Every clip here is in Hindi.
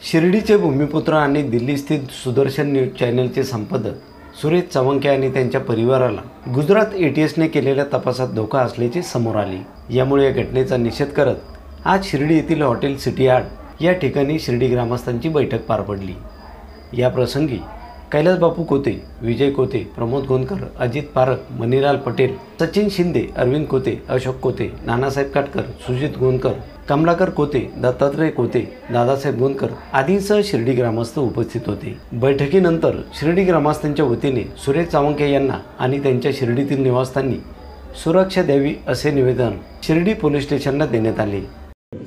शिर्डीचे भूमिपुत्र आणि दिल्ली स्थित सुदर्शन न्यूज चॅनलचे संपादक सुरेश चवंके आणि त्यांच्या परिवाराला गुजरात एटीएसने केलेल्या तपासात धोका असल्याचे समोर आले। यामुळे या घटनेचा निषेध करत आज शिर्डी येथील हॉटेल सिटी आर्ट या ठिकाणी शिर्डी ग्रामस्थांची बैठक पार पडली। या प्रसंगी कैलास बापू कोते, विजय कोते, प्रमोद गोंदकर, अजित पारख, मनीलाल पटेल, सचिन शिंदे, अरविंद कोते, अशोक कोते, नानासाहेब काटकर, सुजित गोंदकर, कमलाकर कोते, दत्तात्रय कोते, दादासाहेब गोंदकर आदींसह शिर्डी ग्रामस्थ उपस्थित होते। बैठकीनंतर शिर्डी ग्रामस्थांच्या वतीने सुरेश चवंके यांना आणि त्यांच्या शिर्डीतील निवासस्थांनी सुरक्षा द्यावी असे निवेदन शिर्डी पोलीस स्टेशनला देण्यात आले।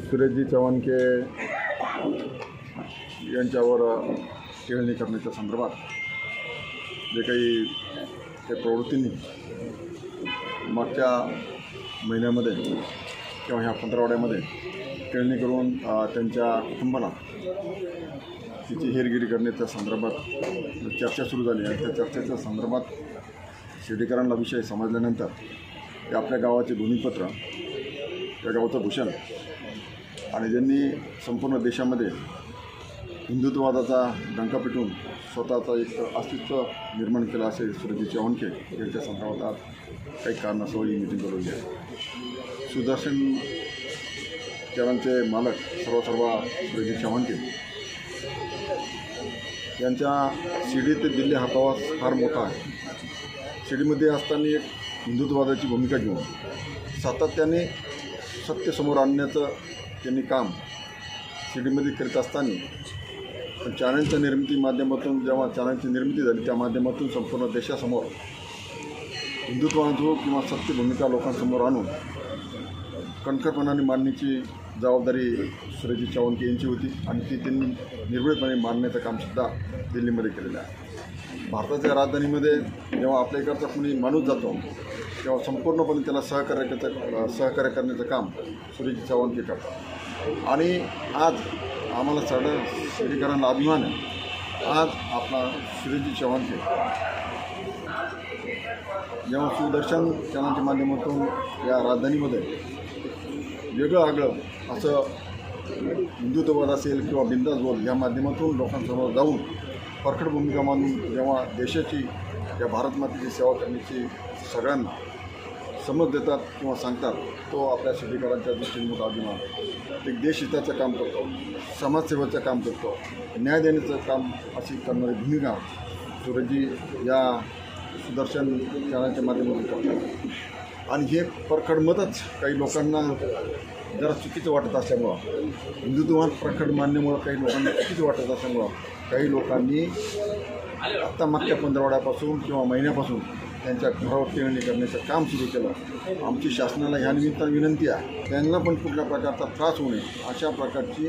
सुरेशजी चवंके यांच्यावर टिळणी करण्याच्या संदर्भात जे काही ते प्रवृत्तींनी मागच्या महिन्यामध्ये किंवा ह्या पंधरवड्यामध्ये टिळणी करून त्यांच्या कुटुंबाला तिची हेरगिरी करण्याच्या संदर्भात चर्चा सुरू झाली आणि त्या चर्चेच्या संदर्भात शिर्डीकरांना विषय समजल्यानंतर ते आपल्या गावाचे भूमिपुत्र, त्या गावाचं भूषण आणि ज्यांनी संपूर्ण देशामध्ये हिंदुत्ववादाचा डंका पिटून स्वतःचा एक अस्तित्व निर्माण केलं असे सुरेशजी चवंके यांच्या संदर्भात आज काही कारणास्तव ही मीटिंग बोलवली आहे। सुदर्शन चॅनलचे मालक सर्व सुरेशजी चवंके यांच्या शिर्डी ते दिल्ली हा प्रवास फार मोठा आहे। शिर्डीमध्ये असताना एक हिंदुत्ववादाची भूमिका घेऊन सातत्याने सत्य समोर आणण्याचं त्यांनी काम शिर्डीमध्ये करीत असताना चॅनलच्या निर्मिती माध्यमातून जेव्हा चॅनलची निर्मिती झाली त्या माध्यमातून संपूर्ण देशासमोर हिंदुत्वाची किंवा सत्य भूमिका लोकांसमोर आणून कणखरपणाने मांडण्याची जबाबदारी सुरेशजी चवंके यांची होती आणि ती त्यांनी निर्भीडपणे मांडण्याचं कामसुद्धा दिल्लीमध्ये केलेलं आहे। भारताच्या राजधानीमध्ये जेव्हा आपल्या इकडचा कुणी माणूस जातो तेव्हा संपूर्णपणे त्याला सहकार्य करण्याचं काम सुरेशजी चवंके करतात आणि आज आम्हाला सगळ्या शिर्डीकरांना अभिमान आहे। आज आपला सुरेशजी चवंके जेव्हा सुदर्शन चॅनलच्या माध्यमातून या राजधानीमध्ये वेगळं आगळं असं हिंदुत्ववाद असेल किंवा बिंदास बोल या माध्यमातून लोकांसमोर जाऊन परखड भूमिका मानून जेव्हा देशाची या भारत मातेची सेवा करण्याची सगळ्यांना समज देतात किंवा सांगतात तो आपल्या शिर्डीकरांच्या दृष्टीने मोठा अभिमान। एक देशहिताचं काम करतो, समाजसेवेचं काम करतो, न्याय देण्याचं काम अशी करणारी भूमिका सुरेशजी या सुदर्शन चॅनलच्या माध्यमातून करतात आणि हे परखड मतच काही लोकांना जरा चुकीचं वाटत असल्यामुळं हिंदुत्वात प्रखड मानण्यामुळं काही लोकांना चुकीचं वाटत असल्यामुळं काही लोकांनी आत्ता मागच्या पंधरवड्यापासून किंवा महिन्यापासून त्यांच्या घरावर टिळणी करण्याचं काम सुरू केलं। आमची शासनाला ह्या निमित्तानं विनंती आहे त्यांना पण कुठल्या प्रकारचा त्रास होऊ नये अशा प्रकारची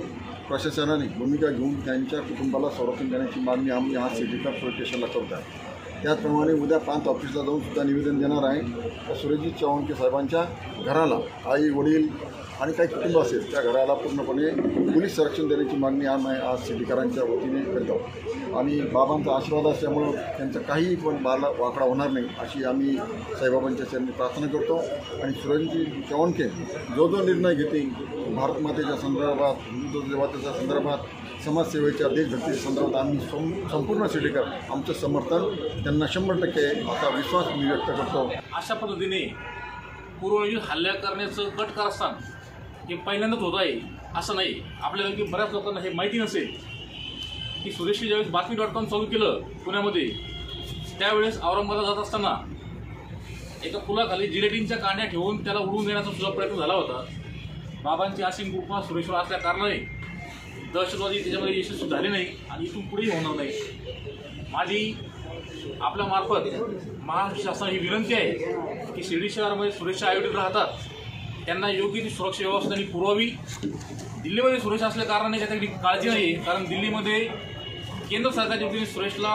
प्रशासनाने भूमिका घेऊन त्यांच्या कुटुंबाला संरक्षण देण्याची मागणी आम्ही आज सिटीकर पोलीस स्टेशनला करत आहे। त्याचप्रमाणे उद्या प्रांत ऑफिसला जाऊन सुद्धा निवेदन देणार आहे तर सुरेशजी चवंके साहेबांच्या घराला आई वडील आणि काही कुटुंब असेल त्या घराला पूर्णपणे पोलीस संरक्षण देण्याची मागणी आम्ही आज सिटीकरांच्या वतीने करत आहोत आणि बाबांचा आशीर्वाद असल्यामुळं त्यांचं काही पण बाला वाकडा होणार नाही अशी आम्ही साईबाबांच्या चरणी प्रार्थना करतो आणि सुरेशजी चवंके जो निर्णय घेतील भारत मातेच्या संदर्भात, हिंदुत्ववादाच्या संदर्भात, समाजसेवेच्या देशभक्तीच्या संदर्भात आम्ही संपूर्ण शिर्डीकर आमचं समर्थन त्यांना 100% असा विश्वास मी व्यक्त करतो। अशा पद्धतीने पूर्वनियोजित हल्ला करण्याचं कट कारस्थान हे पहिल्यांदाच होत आहे असं नाही। आपल्याला की बऱ्याच लोकांना हे माहिती नसेल की सुरेशजी ज्यावेळेस बातमी.com चालू केलं पुण्यामध्ये त्यावेळेस औरंगाबादला जात असताना एका पुलाखाली जिलेटिनच्या कांड्या ठेवून त्याला उडवून देण्याचा सुद्धा प्रयत्न झाला होता। बाबांची असीम कृपा सुरेशवर असल्या कारणाने दहशतवादी त्याच्यामध्ये यशस्वी झाले नाही आणि इथून पुढेही होणार नाही। माझी आपल्या मार्फत महाराष्ट्र शासनाला ही विनंती आहे की शिर्डी शहरामध्ये सुरेशच्या आयोजित राहतात त्यांना योग्य ती सुरक्षा व्यवस्था त्यांनी पुरवावी। दिल्लीमध्ये सुरेश असल्या कारणाने त्याच्याकडे काळजी नाही, कारण दिल्लीमध्ये केंद्र सरकारच्या वतीने सुरेशला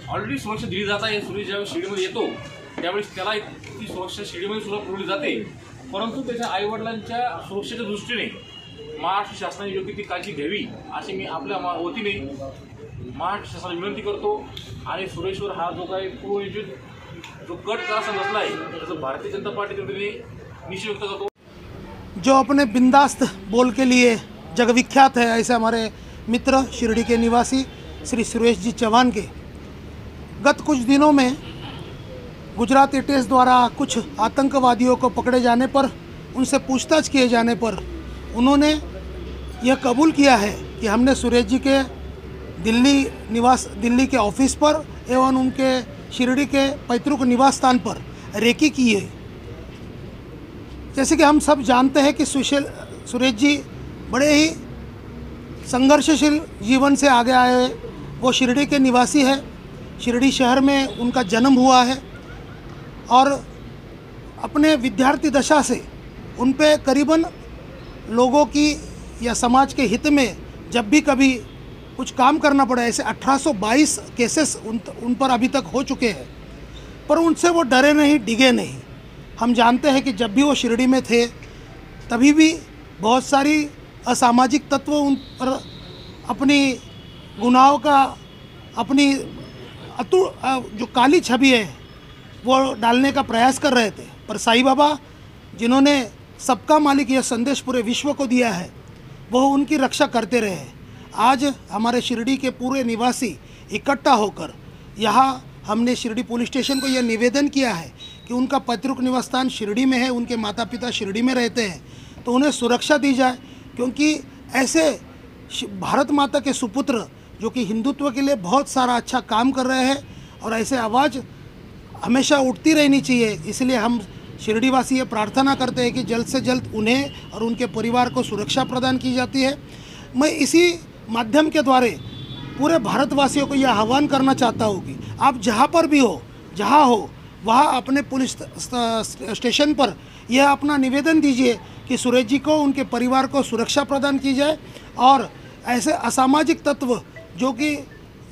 ऑलरेडी सुरक्षा दिली जात आहे। सुरेश ज्यावेळेस शिर्डीमध्ये येतो त्यावेळेस त्याला ती सुरक्षा शिर्डीमध्ये सुद्धा पुरवली जाते, परंतु त्याच्या आईवडिलांच्या सुरक्षेच्या दृष्टीने महाराष्ट्र शासनाने योग्य ती काळजी घ्यावी अशी मी आपल्या वतीने महाराष्ट्र शासनाला विनंती करतो आणि सुरेशवर हा जो काही पूर्वनियोजित जो कट करायचा नसला आहे त्याचं भारतीय जनता पार्टीच्या वतीने निषेध व्यक्त करतो। जो अपने बिंदास्त बोल के लिए जगविख्यात है, ऐसे हमारे मित्र शिरडी के निवासी श्री सुरेश जी चौहान के गत कुछ दिनों में गुजरात एटीएस द्वारा कुछ आतंकवादियों को पकड़े जाने पर, उनसे पूछताछ किए जाने पर उन्होंने यह कबूल किया है कि हमने सुरेश जी के दिल्ली के ऑफिस पर एवं उनके शिरडी के पैतृक निवास स्थान पर रेकी की है। जैसे कि हम सब जानते हैं कि सुरेश जी बड़े ही संघर्षशील जीवन से आगे आए हुए, वो शिरडी के निवासी है। शिरडी शहर में उनका जन्म हुआ है और अपने विद्यार्थी दशा से उन पे करीबन लोगों की या समाज के हित में जब भी कभी कुछ काम करना पड़ा, ऐसे 1822 केसेस उन पर अभी तक हो चुके हैं, पर उनसे वो डरे नहीं, डिगे नहीं। हम जानते हैं कि जब भी वो शिरडी में थे तभी भी बहुत सारी असामाजिक तत्व उन पर अपनी गुनाहों का, अपनी जो काली छवि है वो डालने का प्रयास कर रहे थे। पर साईं बाबा जिन्होंने सबका मालिक यह संदेश पूरे विश्व को दिया है, वो उनकी रक्षा करते रहे। आज हमारे शिरडी के पूरे निवासी इकट्ठा होकर यहाँ हमने शिरडी पुलिस स्टेशन को यह निवेदन किया है कि उनका पैतृक निवास स्थान शिरडी में है, उनके माता पिता शिरडी में रहते हैं, तो उन्हें सुरक्षा दी जाए। क्योंकि ऐसे भारत माता के सुपुत्र जो कि हिंदुत्व के लिए बहुत सारा अच्छा काम कर रहे हैं और ऐसे आवाज़ हमेशा उठती रहनी चाहिए। इसलिए हम शिरडीवासी ये प्रार्थना करते हैं कि जल्द से जल्द उन्हें और उनके परिवार को सुरक्षा प्रदान की जाती है। मैं इसी माध्यम के द्वारा पूरे भारतवासियों को यह आह्वान करना चाहता हूँ कि आप जहाँ पर भी हो, जहाँ हो, वहाँ अपने पुलिस स्टेशन पर यह अपना निवेदन दीजिए कि सुरेश जी को, उनके परिवार को सुरक्षा प्रदान की जाए और ऐसे असामाजिक तत्व जो कि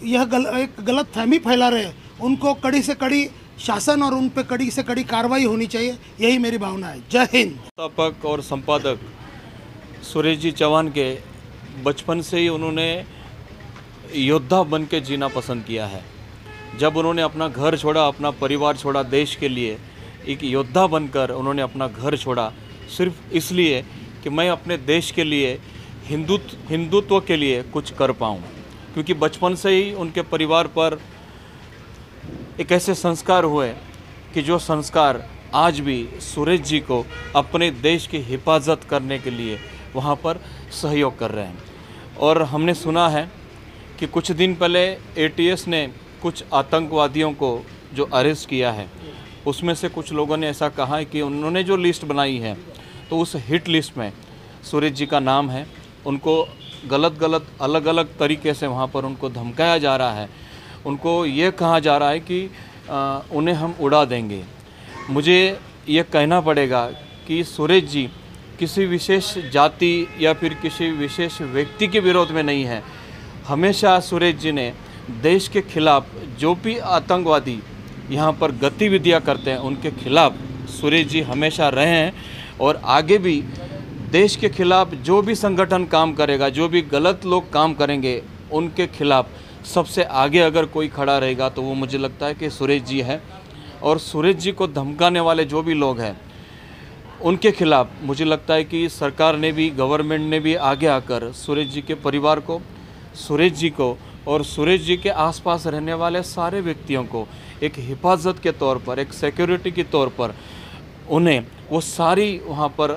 यह एक गलत फहमी फैला रहे हैं, उनको कड़ी से कड़ी शासन और उन पर कड़ी से कड़ी कार्रवाई होनी चाहिए। यही मेरी भावना है। जय हिंद। संस्थापक और संपादक सुरेश जी चौहान के बचपन से ही उन्होंने योद्धा बन के जीना पसंद किया है। जब उन्होंने अपना घर छोड़ा, अपना परिवार छोड़ा देश के लिए, एक योद्धा बनकर उन्होंने अपना घर छोड़ा सिर्फ इसलिए कि मैं अपने देश के लिए, हिंदुत्व के लिए कुछ कर पाऊँ। क्योंकि बचपन से ही उनके परिवार पर एक ऐसे संस्कार हुए कि जो संस्कार आज भी सुरेश जी को अपने देश की हिफाजत करने के लिए वहाँ पर सहयोग कर रहे हैं। और हमने सुना है कि कुछ दिन पहले एटीएस ने कुछ आतंकवादियों को जो अरेस्ट किया है, उसमें से कुछ लोगों ने ऐसा कहा है कि उन्होंने जो लिस्ट बनाई है तो उस हिट लिस्ट में सुरेश जी का नाम है। उनको गलत अलग अलग तरीके से वहाँ पर उनको धमकाया जा रहा है। उनको ये कहा जा रहा है कि उन्हें हम उड़ा देंगे। मुझे ये कहना पड़ेगा कि सुरेश जी किसी विशेष जाति या फिर किसी विशेष व्यक्ति के विरोध में नहीं है। हमेशा सुरेश जी ने देश के खिलाफ जो भी आतंकवादी यहाँ पर गतिविधियाँ करते हैं उनके खिलाफ सुरेश जी हमेशा रहे हैं और आगे भी देश के खिलाफ जो भी संगठन काम करेगा, जो भी गलत लोग काम करेंगे, उनके खिलाफ सबसे आगे अगर कोई खड़ा रहेगा तो वो मुझे लगता है कि सुरेश जी है। और सुरेश जी को धमकाने वाले जो भी लोग हैं उनके खिलाफ मुझे लगता है कि सरकार ने भी, गवर्नमेंट ने भी आगे आकर सुरेश जी के परिवार को, सुरेश जी को और सुरेश जी के आसपास रहने वाले सारे व्यक्तियों को एक हिफाजत के तौर पर, एक सिक्योरिटी के तौर पर उन्हें वो सारी वहाँ पर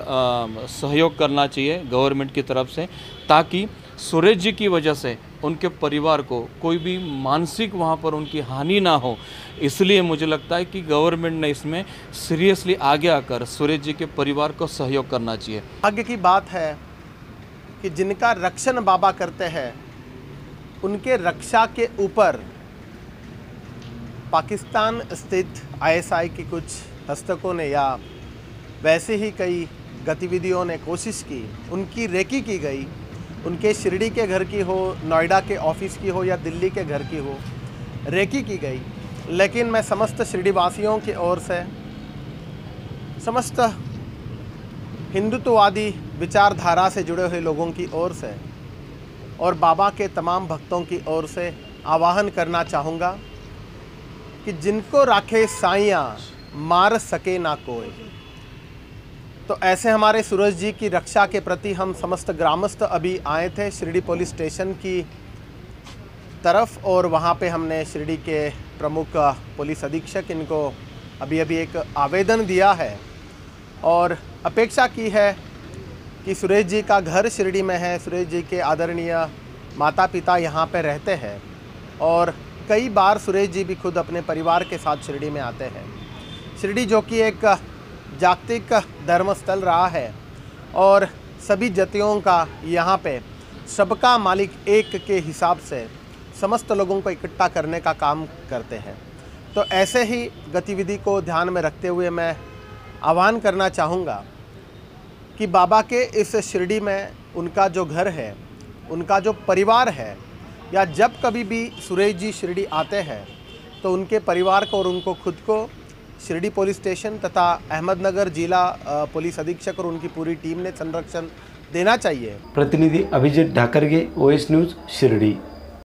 सहयोग करना चाहिए गवर्नमेंट की तरफ से, ताकि सुरेश जी की वजह से उनके परिवार को कोई भी मानसिक वहाँ पर उनकी हानि ना हो। इसलिए मुझे लगता है कि गवर्नमेंट ने इसमें सीरियसली आगे आकर सुरेश जी के परिवार को सहयोग करना चाहिए। भाग्य की बात है कि जिनका रक्षण बाबा करते हैं, उनके रक्षा के ऊपर पाकिस्तान स्थित आईएसआई की कुछ हस्तकों ने या वैसे ही कई गतिविधियों ने कोशिश की, उनकी रेकी की गई। उनके शिरडी के घर की हो, नोएडा के ऑफिस की हो या दिल्ली के घर की हो, रेकी की गई। लेकिन मैं समस्त शिरडी वासियों की ओर से, समस्त हिंदुत्ववादी विचारधारा से जुड़े हुए लोगों की ओर से और बाबा के तमाम भक्तों की ओर से आह्वान करना चाहूँगा कि जिनको राखे साइयाँ मार सके ना कोई। तो ऐसे हमारे सूरज जी की रक्षा के प्रति हम समस्त ग्रामस्थ अभी आए थे शिरडी पुलिस स्टेशन की तरफ, और वहाँ पे हमने शिरडी के प्रमुख पुलिस अधीक्षक इनको अभी एक आवेदन दिया है और अपेक्षा की है कि सुरेश जी का घर शिरडी में है। सुरेश जी के आदरणीय माता पिता यहाँ पे रहते हैं और कई बार सुरेश जी भी खुद अपने परिवार के साथ शिरडी में आते हैं। शिरडी जो कि एक जागतिक धर्म स्थल रहा है और सभी जातियों का यहाँ पे सबका मालिक एक के हिसाब से समस्त लोगों को इकट्ठा करने का काम करते हैं। तो ऐसे ही गतिविधि को ध्यान में रखते हुए मैं आह्वान करना चाहूँगा कि बाबा के इस शिरडी में उनका जो घर है, उनका जो परिवार है, या जब कभी भी सुरेश जी शिरडी आते हैं तो उनके परिवार को और उनको खुद को शिरडी पुलिस स्टेशन तथा अहमदनगर जिला पुलिस अधीक्षक और उनकी पूरी टीम ने संरक्षण देना चाहिए। प्रतिनिधि अभिजीत ढाकरगे, OS न्यूज़, शिरडी।